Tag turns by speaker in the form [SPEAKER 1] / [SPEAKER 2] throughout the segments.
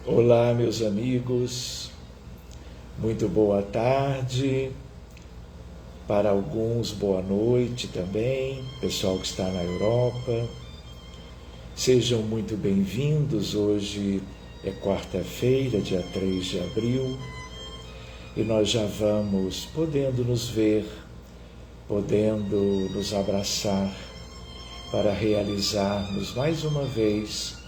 [SPEAKER 1] Olá, meus amigos, muito boa tarde, para alguns boa noite também, pessoal que está na Europa. Sejam muito bem-vindos. Hoje é quarta-feira, dia 3 de abril, e nós já vamos podendo nos ver, podendo nos abraçar para realizarmos mais uma vez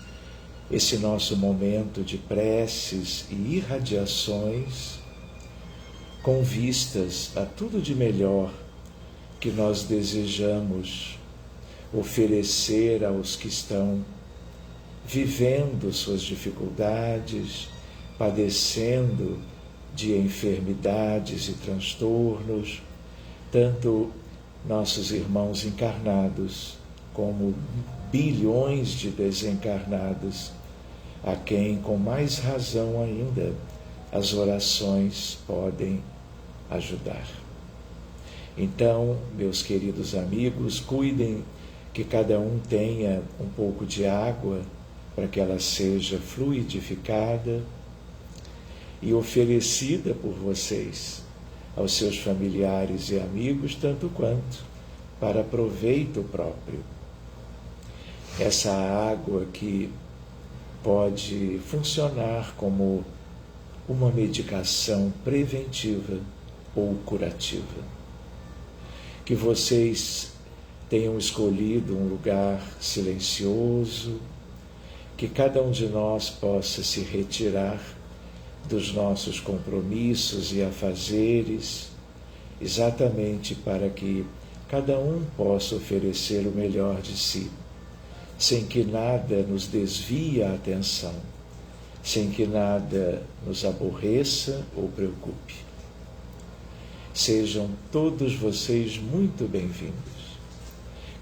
[SPEAKER 1] esse nosso momento de preces e irradiações com vistas a tudo de melhor que nós desejamos oferecer aos que estão vivendo suas dificuldades, padecendo de enfermidades e transtornos, tanto nossos irmãos encarnados como bilhões de desencarnados, a quem, com mais razão ainda, as orações podem ajudar. Então, meus queridos amigos, cuidem que cada um tenha um pouco de água para que ela seja fluidificada e oferecida por vocês aos seus familiares e amigos, tanto quanto para proveito próprio. Essa água que pode funcionar como uma medicação preventiva ou curativa. Que vocês tenham escolhido um lugar silencioso, que cada um de nós possa se retirar dos nossos compromissos e afazeres, exatamente para que cada um possa oferecer o melhor de si, sem que nada nos desvie a atenção, sem que nada nos aborreça ou preocupe. Sejam todos vocês muito bem-vindos.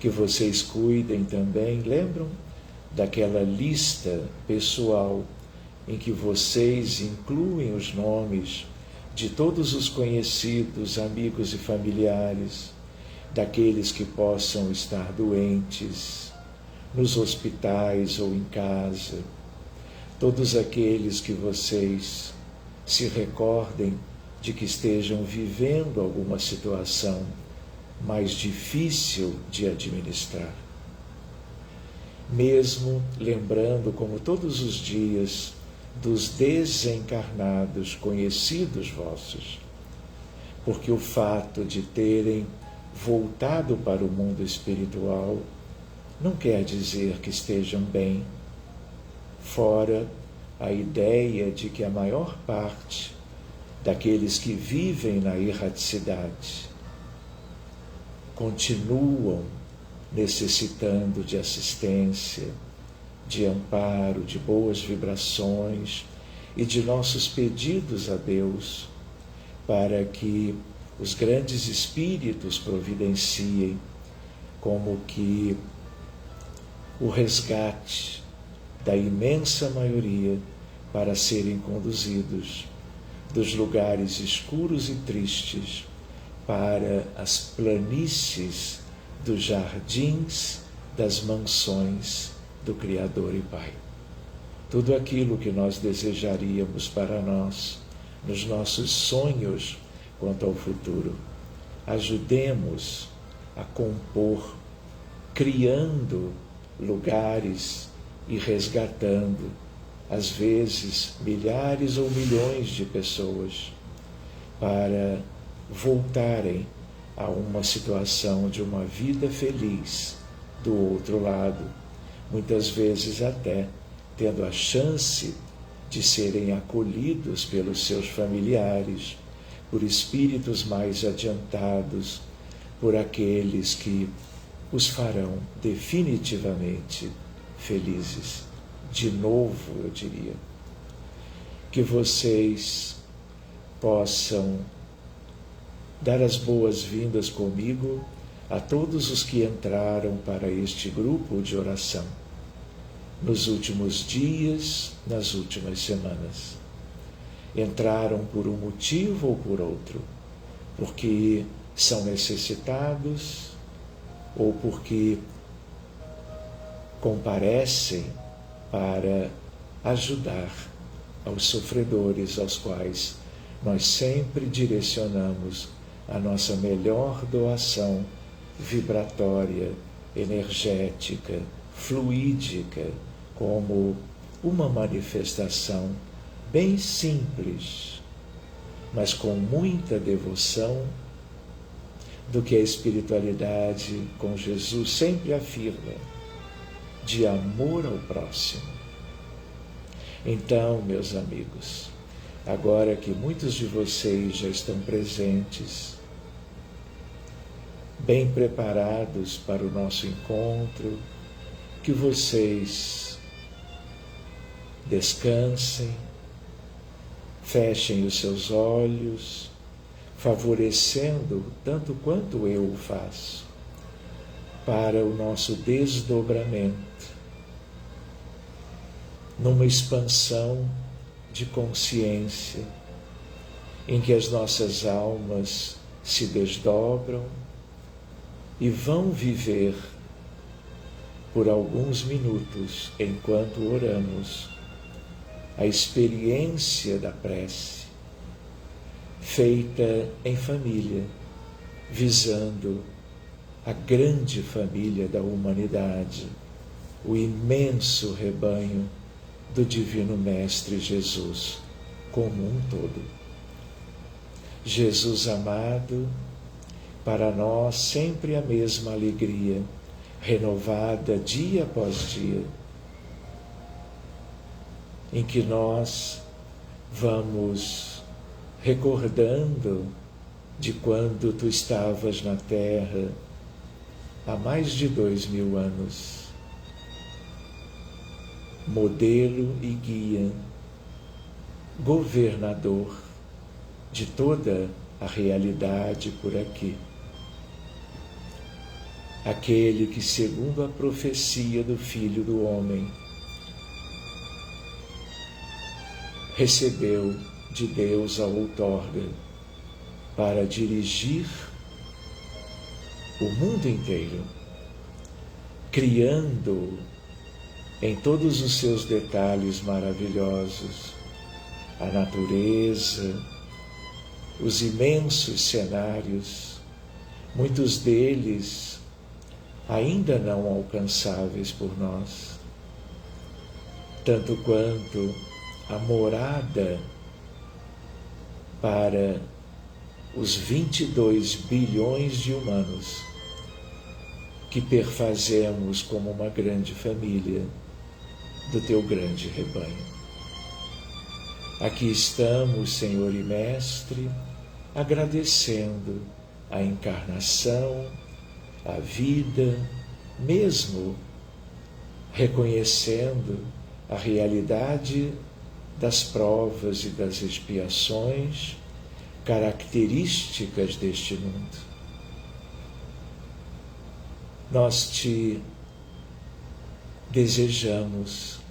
[SPEAKER 1] Que vocês cuidem também, lembram daquela lista pessoal em que vocês incluem os nomes de todos os conhecidos, amigos e familiares, daqueles que possam estar doentes, nos hospitais ou em casa, todos aqueles que vocês se recordem de que estejam vivendo alguma situação mais difícil de administrar. Mesmo lembrando, como todos os dias, dos desencarnados conhecidos vossos, porque o fato de terem voltado para o mundo espiritual não quer dizer que estejam bem, fora a ideia de que a maior parte daqueles que vivem na erraticidade continuam necessitando de assistência, de amparo, de boas vibrações e de nossos pedidos a Deus para que os grandes espíritos providenciem como que o resgate da imensa maioria para serem conduzidos dos lugares escuros e tristes para as planícies dos jardins das mansões do Criador e Pai. Tudo aquilo que nós desejaríamos para nós, nos nossos sonhos quanto ao futuro, ajudemos a compor, criando lugares e resgatando, às vezes, milhares ou milhões de pessoas para voltarem a uma situação de uma vida feliz do outro lado, muitas vezes até tendo a chance de serem acolhidos pelos seus familiares, por espíritos mais adiantados, por aqueles que os farão definitivamente felizes. De novo, eu diria, que vocês possam dar as boas-vindas comigo a todos os que entraram para este grupo de oração nos últimos dias, nas últimas semanas. Entraram por um motivo ou por outro, porque são necessitados ou porque comparecem para ajudar aos sofredores aos quais nós sempre direcionamos a nossa melhor doação vibratória, energética, fluídica, como uma manifestação bem simples, mas com muita devoção, do que a espiritualidade com Jesus sempre afirma, de amor ao próximo. Então, meus amigos, agora que muitos de vocês já estão presentes, bem preparados para o nosso encontro, que vocês descansem, fechem os seus olhos, favorecendo, tanto quanto eu o faço, para o nosso desdobramento, numa expansão de consciência, em que as nossas almas se desdobram e vão viver por alguns minutos, enquanto oramos, a experiência da prece, feita em família, visando a grande família da humanidade, o imenso rebanho do Divino Mestre Jesus, como um todo. Jesus amado, para nós sempre a mesma alegria, renovada dia após dia, em que nós vamos recordando de quando tu estavas na Terra há mais de 2000 anos, modelo e guia, governador de toda a realidade por aqui. Aquele que, segundo a profecia do Filho do Homem, recebeu de Deus a outorga para dirigir o mundo inteiro, criando em todos os seus detalhes maravilhosos a natureza, os imensos cenários, muitos deles ainda não alcançáveis por nós, tanto quanto a morada para os 22 bilhões de humanos que perfazemos como uma grande família do teu grande rebanho. Aqui estamos, Senhor e Mestre, agradecendo a encarnação, a vida, mesmo reconhecendo a realidade das provas e das expiações características deste mundo. Nós te desejamos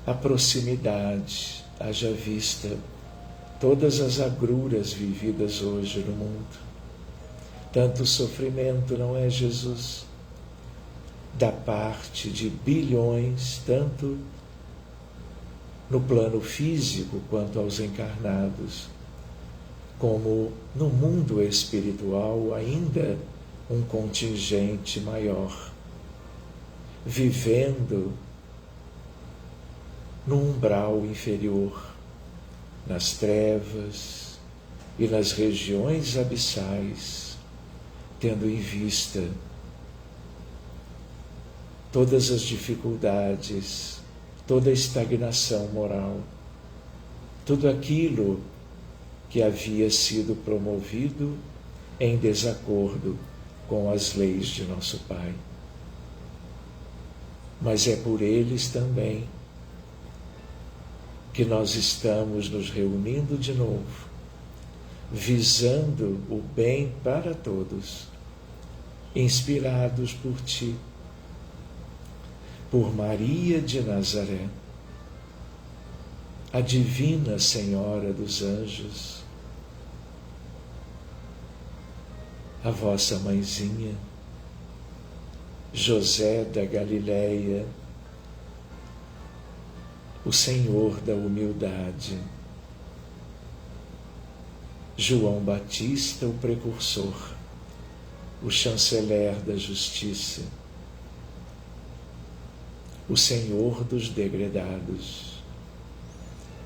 [SPEAKER 1] a proximidade, haja vista todas as agruras vividas hoje no mundo. Tanto sofrimento, não é, Jesus? Da parte de bilhões, tanto no plano físico quanto aos encarnados, como no mundo espiritual ainda um contingente maior, vivendo no umbral inferior, nas trevas e nas regiões abissais, tendo em vista todas as dificuldades, toda a estagnação moral, tudo aquilo que havia sido promovido em desacordo com as leis de nosso Pai. Mas é por eles também que nós estamos nos reunindo de novo, visando o bem para todos, inspirados por Ti, por Maria de Nazaré, a Divina Senhora dos Anjos, a vossa mãezinha, José da Galileia, o Senhor da humildade, João Batista, o precursor, o chanceler da justiça, o Senhor dos degredados,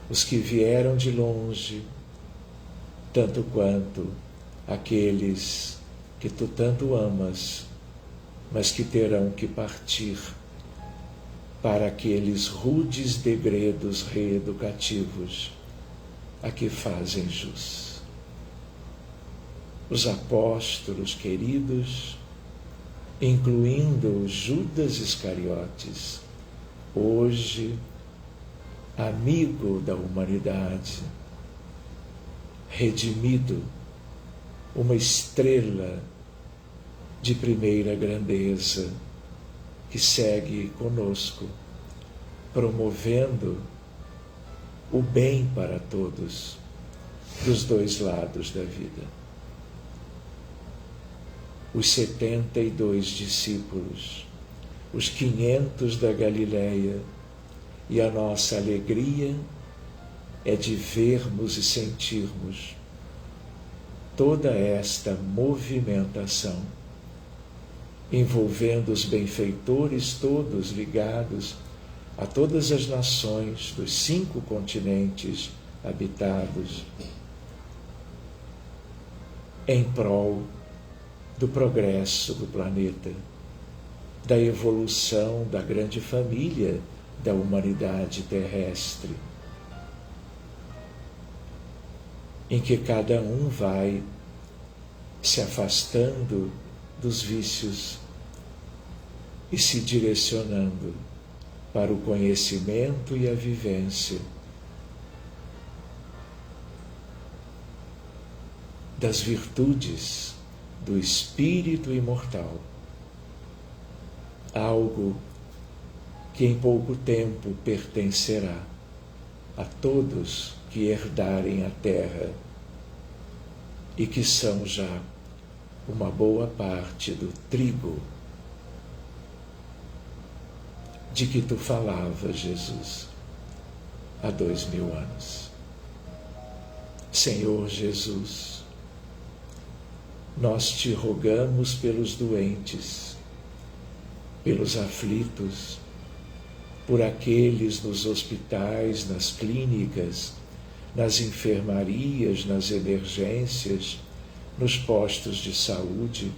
[SPEAKER 1] os que vieram de longe, tanto quanto aqueles que tu tanto amas, mas que terão que partir para aqueles rudes degredos reeducativos a que fazem jus. Os apóstolos queridos, incluindo Judas Iscariotes, hoje amigo da humanidade, redimido, uma estrela de primeira grandeza que segue conosco, promovendo o bem para todos, dos dois lados da vida. Os 72 discípulos, os 500 da Galileia, e a nossa alegria é de vermos e sentirmos toda esta movimentação, envolvendo os benfeitores todos ligados a todas as nações dos 5 continentes habitados, em prol do progresso do planeta, da evolução da grande família da humanidade terrestre, em que cada um vai se afastando dos vícios e se direcionando para o conhecimento e a vivência das virtudes do espírito imortal, algo que em pouco tempo pertencerá a todos que herdarem a terra e que são já uma boa parte do trigo de que tu falavas, Jesus, há 2000 anos. Senhor Jesus, nós te rogamos pelos doentes, pelos aflitos, por aqueles nos hospitais, nas clínicas, nas enfermarias, nas emergências, nos postos de saúde,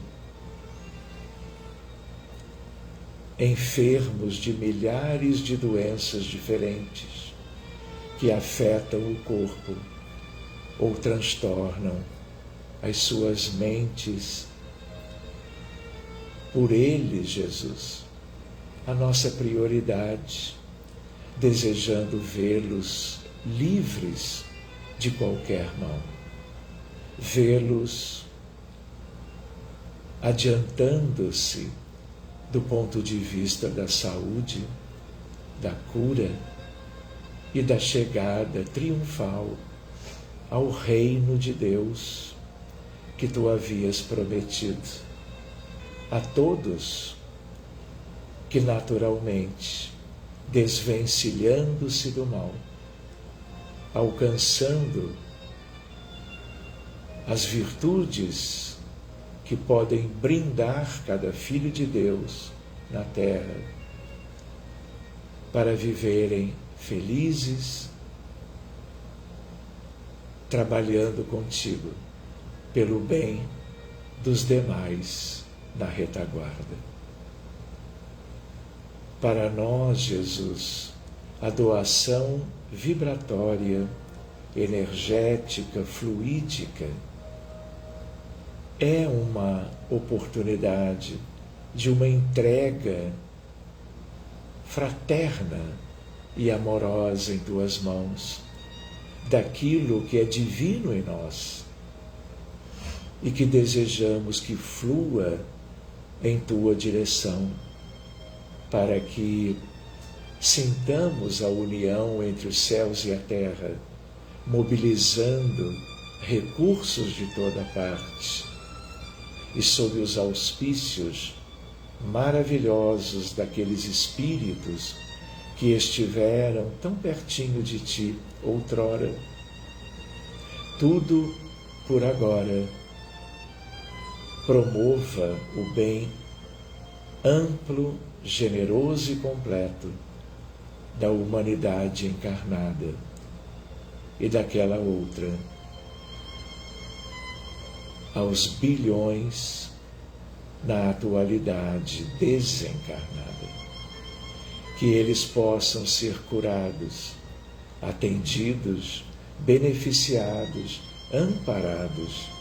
[SPEAKER 1] enfermos de milhares de doenças diferentes que afetam o corpo ou transtornam as suas mentes. Por eles, Jesus, a nossa prioridade, desejando vê-los livres de qualquer mal, vê-los adiantando-se do ponto de vista da saúde, da cura e da chegada triunfal ao reino de Deus que tu havias prometido a todos que naturalmente, desvencilhando-se do mal, alcançando as virtudes que podem brindar cada filho de Deus na terra, para viverem felizes, trabalhando contigo pelo bem dos demais na retaguarda. Para nós, Jesus, a doação vibratória, energética, fluídica, é uma oportunidade de uma entrega fraterna e amorosa em tuas mãos, daquilo que é divino em nós e que desejamos que flua em tua direção, para que sintamos a união entre os céus e a terra, mobilizando recursos de toda parte e sob os auspícios maravilhosos daqueles espíritos que estiveram tão pertinho de ti outrora. Tudo por agora. Promova o bem amplo, generoso e completo da humanidade encarnada e daquela outra, aos bilhões na atualidade desencarnada, que eles possam ser curados, atendidos, beneficiados, amparados,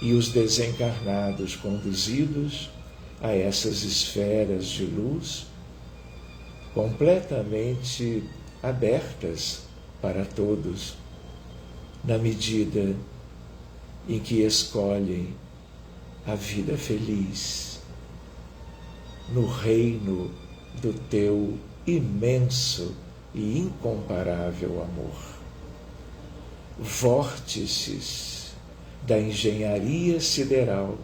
[SPEAKER 1] e os desencarnados conduzidos a essas esferas de luz completamente abertas para todos, na medida em que escolhem a vida feliz no reino do teu imenso e incomparável amor. Vórtices da engenharia sideral,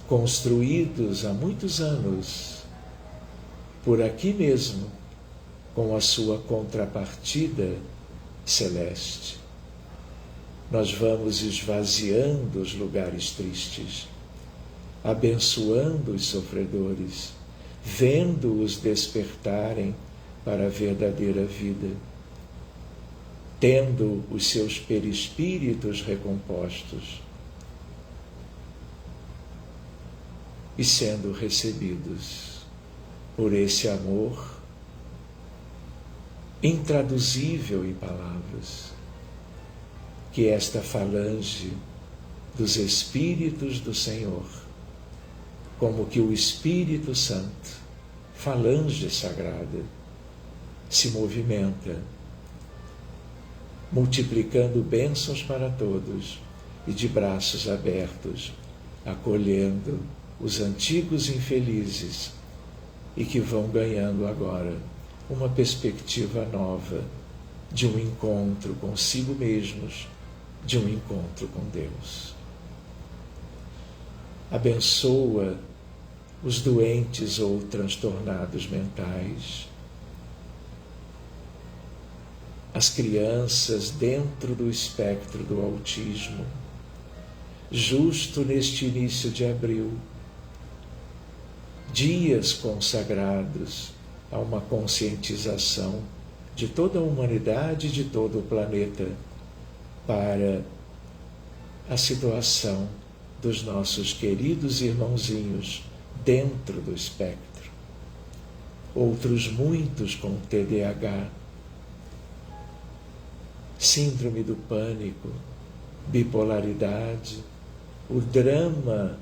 [SPEAKER 1] construídos há muitos anos por aqui mesmo, com a sua contrapartida celeste. Nós vamos esvaziando os lugares tristes, abençoando os sofredores, vendo-os despertarem para a verdadeira vida, tendo os seus perispíritos recompostos e sendo recebidos por esse amor intraduzível em palavras, que esta falange dos Espíritos do Senhor, como que o Espírito Santo, falange sagrada, se movimenta, multiplicando bênçãos para todos e de braços abertos, acolhendo os antigos infelizes e que vão ganhando agora uma perspectiva nova de um encontro consigo mesmos, de um encontro com Deus. Abençoa os doentes ou transtornados mentais, as crianças dentro do espectro do autismo, justo neste início de abril, dias consagrados a uma conscientização de toda a humanidade e de todo o planeta para a situação dos nossos queridos irmãozinhos dentro do espectro. Outros muitos com TDAH, síndrome do pânico, bipolaridade, o drama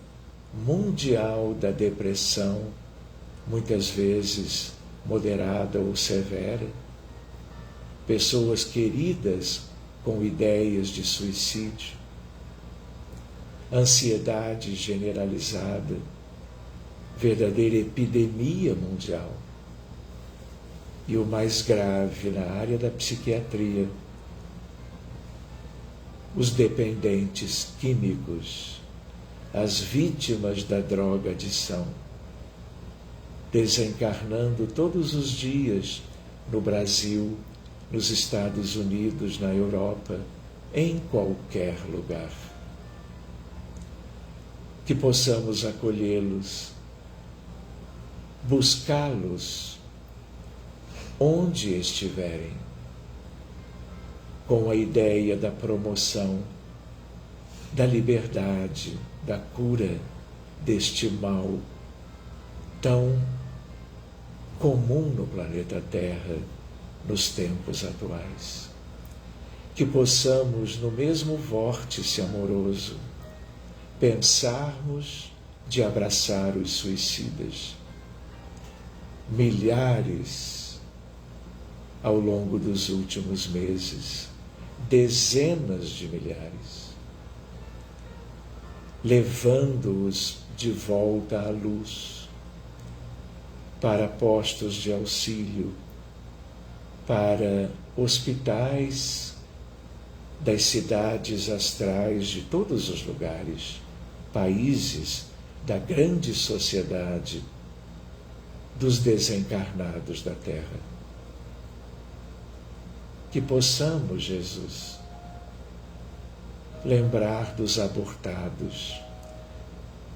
[SPEAKER 1] mundial da depressão, muitas vezes moderada ou severa, pessoas queridas com ideias de suicídio, ansiedade generalizada, verdadeira epidemia mundial. E o mais grave na área da psiquiatria, os dependentes químicos, as vítimas da droga-adição, desencarnando todos os dias no Brasil, nos Estados Unidos, na Europa, em qualquer lugar. Que possamos acolhê-los, buscá-los onde estiverem, com a ideia da promoção, da liberdade, da cura deste mal tão comum no planeta Terra nos tempos atuais. Que possamos, no mesmo vórtice amoroso, pensarmos de abraçar os suicidas. Milhares ao longo dos últimos meses, dezenas de milhares, levando-os de volta à luz, para postos de auxílio, para hospitais das cidades astrais de todos os lugares, países da grande sociedade dos desencarnados da terra. Que possamos, Jesus, lembrar dos abortados,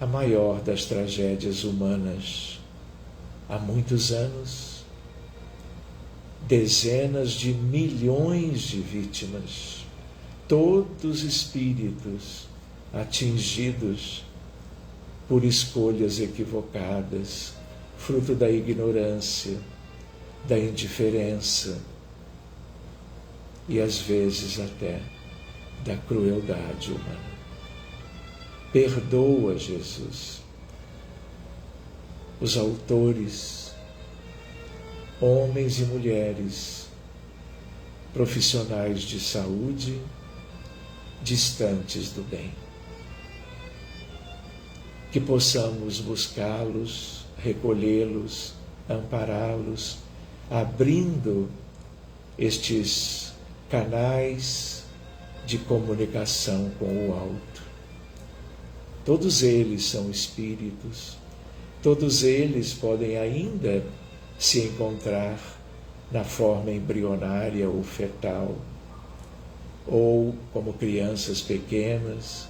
[SPEAKER 1] a maior das tragédias humanas. Há muitos anos, dezenas de milhões de vítimas, todos espíritos atingidos por escolhas equivocadas, fruto da ignorância, da indiferença e às vezes até da crueldade humana. Perdoa, Jesus, os autores, homens e mulheres, profissionais de saúde, distantes do bem. Que possamos buscá-los, recolhê-los, ampará-los, abrindo estes canais de comunicação com o alto. Todos eles são espíritos, todos eles podem ainda se encontrar na forma embrionária ou fetal, ou como crianças pequenas,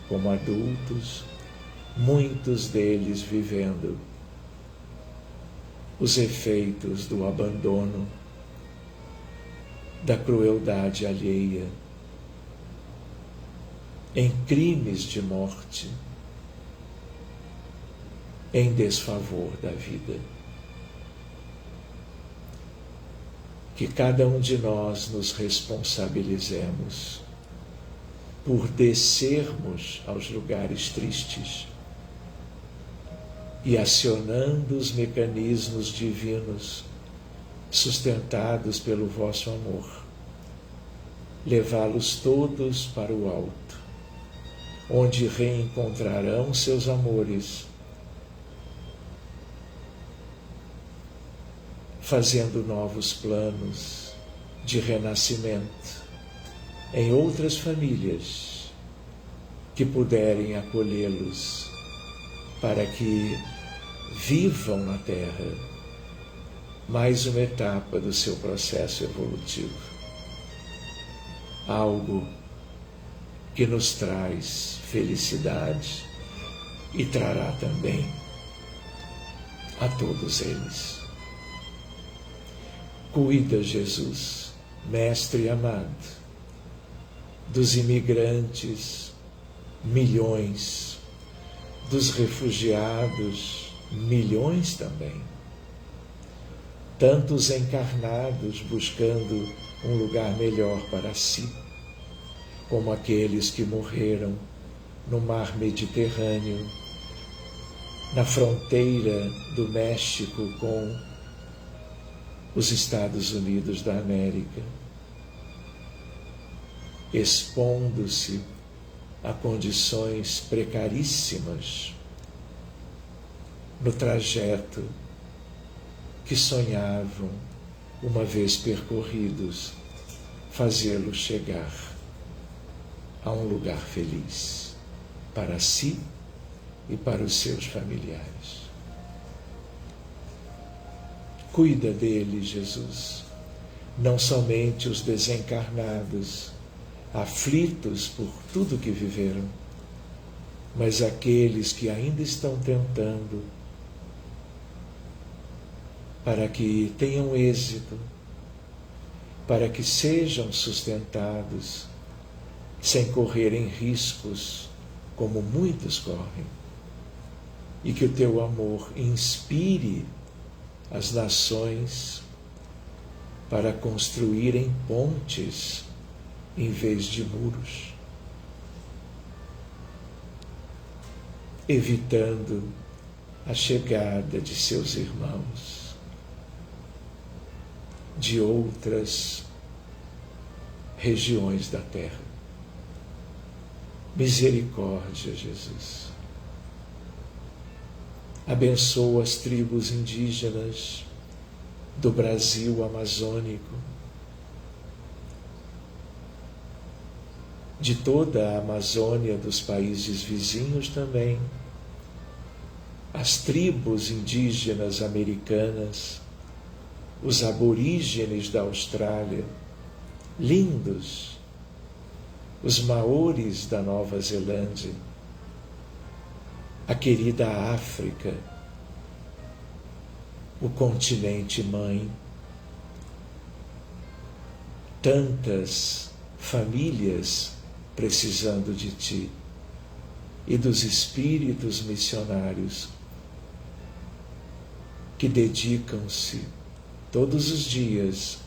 [SPEAKER 1] como adultos, muitos deles vivendo os efeitos do abandono, da crueldade alheia, em crimes de morte, em desfavor da vida. Que cada um de nós nos responsabilizemos por descermos aos lugares tristes e, acionando os mecanismos divinos sustentados pelo vosso amor, levá-los todos para o alto, onde reencontrarão seus amores, fazendo novos planos de renascimento em outras famílias que puderem acolhê-los para que vivam na Terra mais uma etapa do seu processo evolutivo. Algo que nos traz felicidade e trará também a todos eles. Cuida, Jesus, Mestre amado, dos imigrantes, milhões, dos refugiados, milhões também. Tantos encarnados buscando um lugar melhor para si, como aqueles que morreram no mar Mediterrâneo, na fronteira do México com os Estados Unidos da América, expondo-se a condições precaríssimas no trajeto que sonhavam, uma vez percorridos, fazê-los chegar a um lugar feliz para si e para os seus familiares. Cuida deles, Jesus, não somente os desencarnados, aflitos por tudo que viveram, mas aqueles que ainda estão tentando, para que tenham êxito, para que sejam sustentados, sem correrem riscos, como muitos correm, e que o teu amor inspire as nações para construírem pontes em vez de muros, evitando a chegada de seus irmãos de outras regiões da terra. Misericórdia, Jesus. Abençoa as tribos indígenas do Brasil amazônico, de toda a Amazônia, dos países vizinhos também, as tribos indígenas americanas, os aborígenes da Austrália, lindos, os maores da Nova Zelândia, a querida África, o continente mãe, tantas famílias precisando de ti e dos espíritos missionários que dedicam-se todos os dias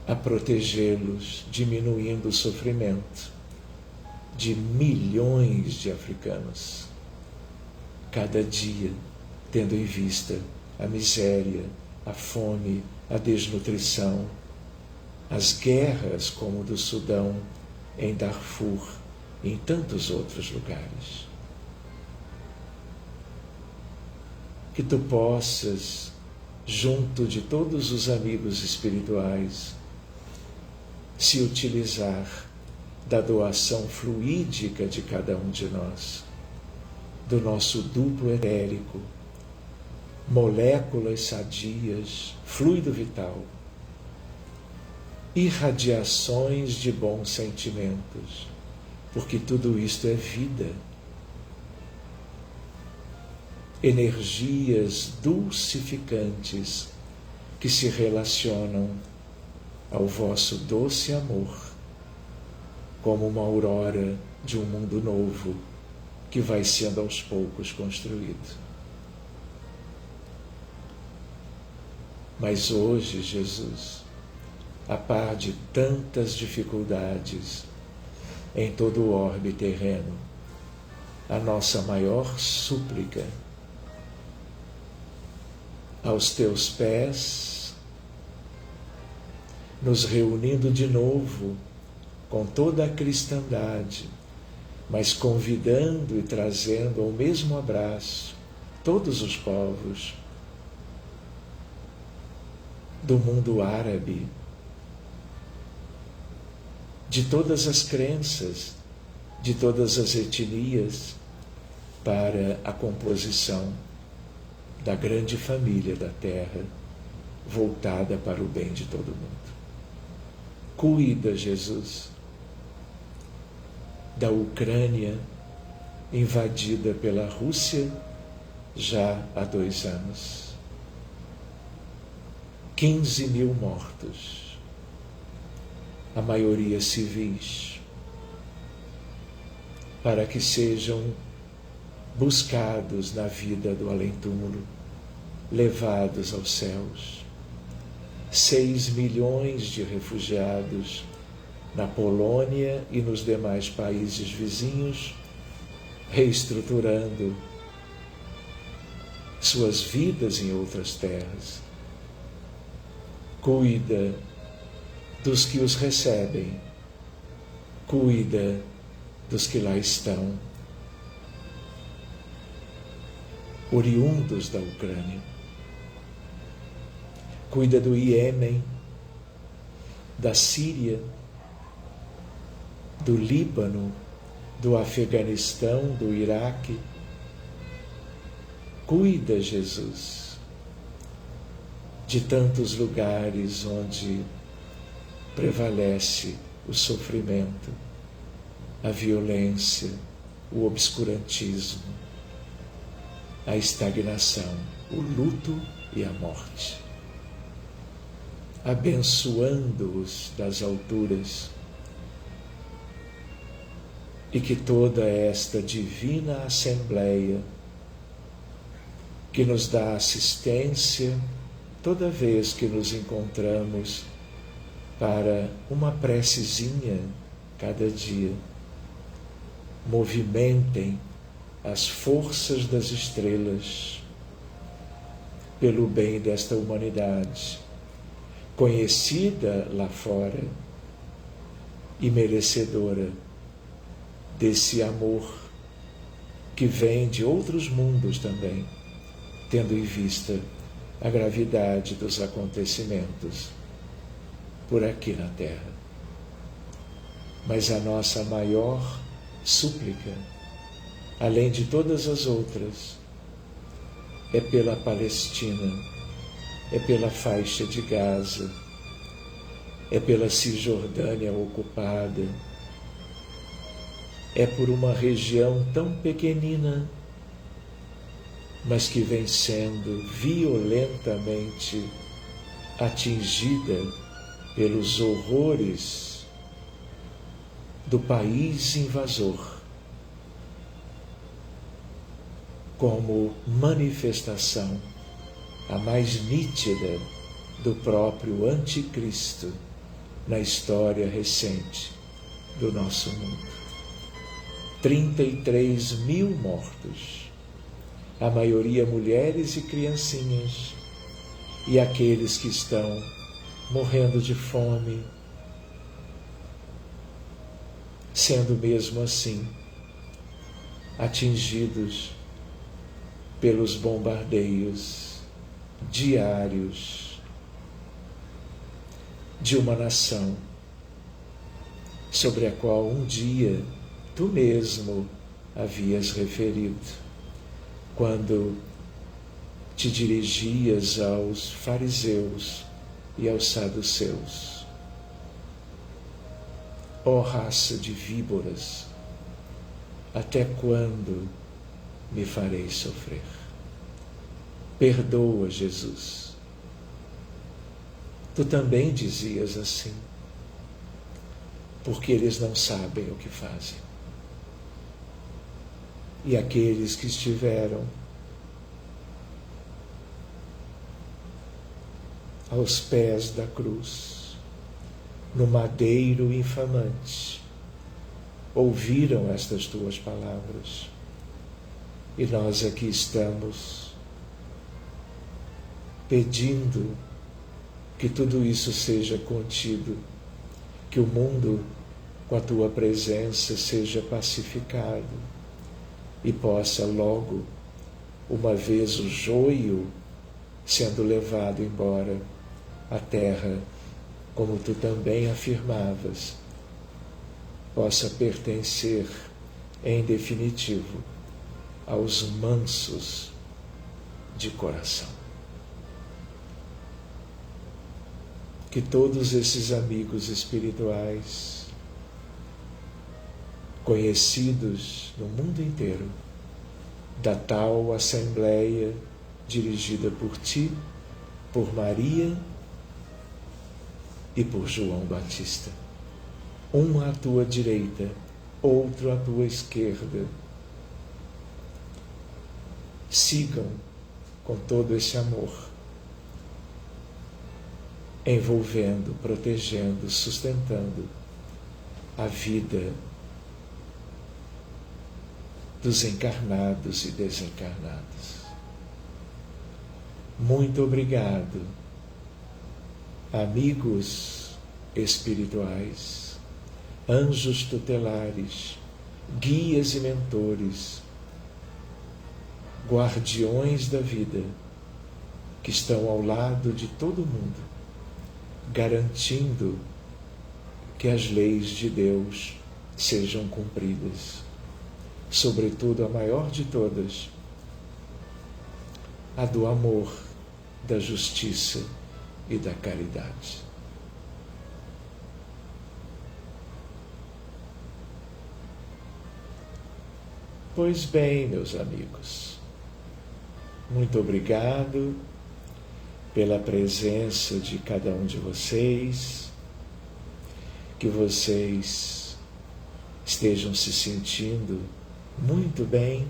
[SPEAKER 1] a protegê-los, diminuindo o sofrimento de milhões de africanos, cada dia tendo em vista a miséria, a fome, a desnutrição, as guerras como do Sudão, em Darfur e em tantos outros lugares. Que tu possas, junto de todos os amigos espirituais, se utilizar da doação fluídica de cada um de nós, do nosso duplo etérico, moléculas sadias, fluido vital, irradiações de bons sentimentos, porque tudo isto é vida. Energias dulcificantes que se relacionam ao vosso doce amor, como uma aurora de um mundo novo que vai sendo aos poucos construído. Mas hoje, Jesus, a par de tantas dificuldades em todo o orbe terreno, a nossa maior súplica aos teus pés, nos reunindo de novo com toda a cristandade, mas convidando e trazendo ao mesmo abraço todos os povos do mundo árabe, de todas as crenças, de todas as etnias, para a composição da grande família da Terra, voltada para o bem de todo mundo. Cuida, Jesus, da Ucrânia, invadida pela Rússia já há 2 anos. 15 mil mortos, a maioria civis, para que sejam buscados na vida do além-túmulo, levados aos céus. 6 milhões de refugiados na Polônia e nos demais países vizinhos, reestruturando suas vidas em outras terras. Cuida dos que os recebem, cuida dos que lá estão, oriundos da Ucrânia. Cuida do Iêmen, da Síria, do Líbano, do Afeganistão, do Iraque. Cuida, Jesus, de tantos lugares onde prevalece o sofrimento, a violência, o obscurantismo, a estagnação, o luto e a morte. Abençoando-os das alturas, e que toda esta divina Assembleia, que nos dá assistência toda vez que nos encontramos para uma precezinha cada dia, movimentem as forças das estrelas pelo bem desta humanidade, conhecida lá fora e merecedora desse amor que vem de outros mundos também, tendo em vista a gravidade dos acontecimentos por aqui na Terra. Mas a nossa maior súplica além de todas as outras, é pela Palestina, é pela faixa de Gaza, é pela Cisjordânia ocupada, é por uma região tão pequenina, mas que vem sendo violentamente atingida pelos horrores do país invasor, como manifestação a mais nítida do próprio anticristo na história recente do nosso mundo. 33 mil mortos, a maioria mulheres e criancinhas, e aqueles que estão morrendo de fome, sendo mesmo assim atingidos pelos bombardeios diários de uma nação sobre a qual um dia tu mesmo havias referido, quando te dirigias aos fariseus e aos saduceus. Ó raça de víboras, até quando me farei sofrer? Perdoa, Jesus. Tu também dizias assim, porque eles não sabem o que fazem. E aqueles que estiveram aos pés da cruz, no madeiro infamante, ouviram estas tuas palavras. E nós aqui estamos pedindo que tudo isso seja contido, que o mundo, com a tua presença, seja pacificado e possa logo, uma vez o joio sendo levado embora, a terra, como tu também afirmavas, possa pertencer, em definitivo, aos mansos de coração. Que todos esses amigos espirituais, conhecidos no mundo inteiro, da tal assembleia dirigida por ti, por Maria e por João Batista, um à tua direita, outro à tua esquerda, sigam com todo esse amor, envolvendo, protegendo, sustentando a vida dos encarnados e desencarnados. Muito obrigado, amigos espirituais, anjos tutelares, guias e mentores, guardiões da vida, que estão ao lado de todo mundo, garantindo que as leis de Deus sejam cumpridas. Sobretudo, a maior de todas, a do amor, da justiça e da caridade. Pois bem, meus amigos, muito obrigado pela presença de cada um de vocês, que vocês estejam se sentindo muito bem,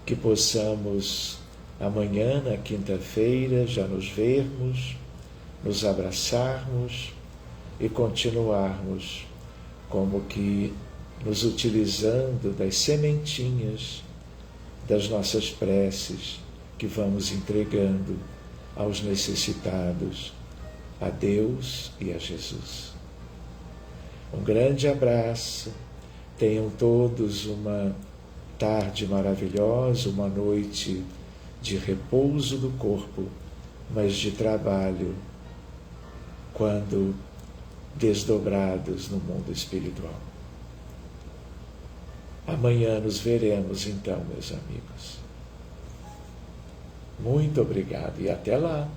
[SPEAKER 1] que possamos amanhã, na quinta-feira, já nos vermos, nos abraçarmos e continuarmos como que nos utilizando das sementinhas das nossas preces que vamos entregando aos necessitados, a Deus e a Jesus. Um grande abraço, tenham todos uma tarde maravilhosa, uma noite de repouso do corpo, mas de trabalho, quando desdobrados no mundo espiritual. Amanhã nos veremos então, meus amigos. Muito obrigado e até lá.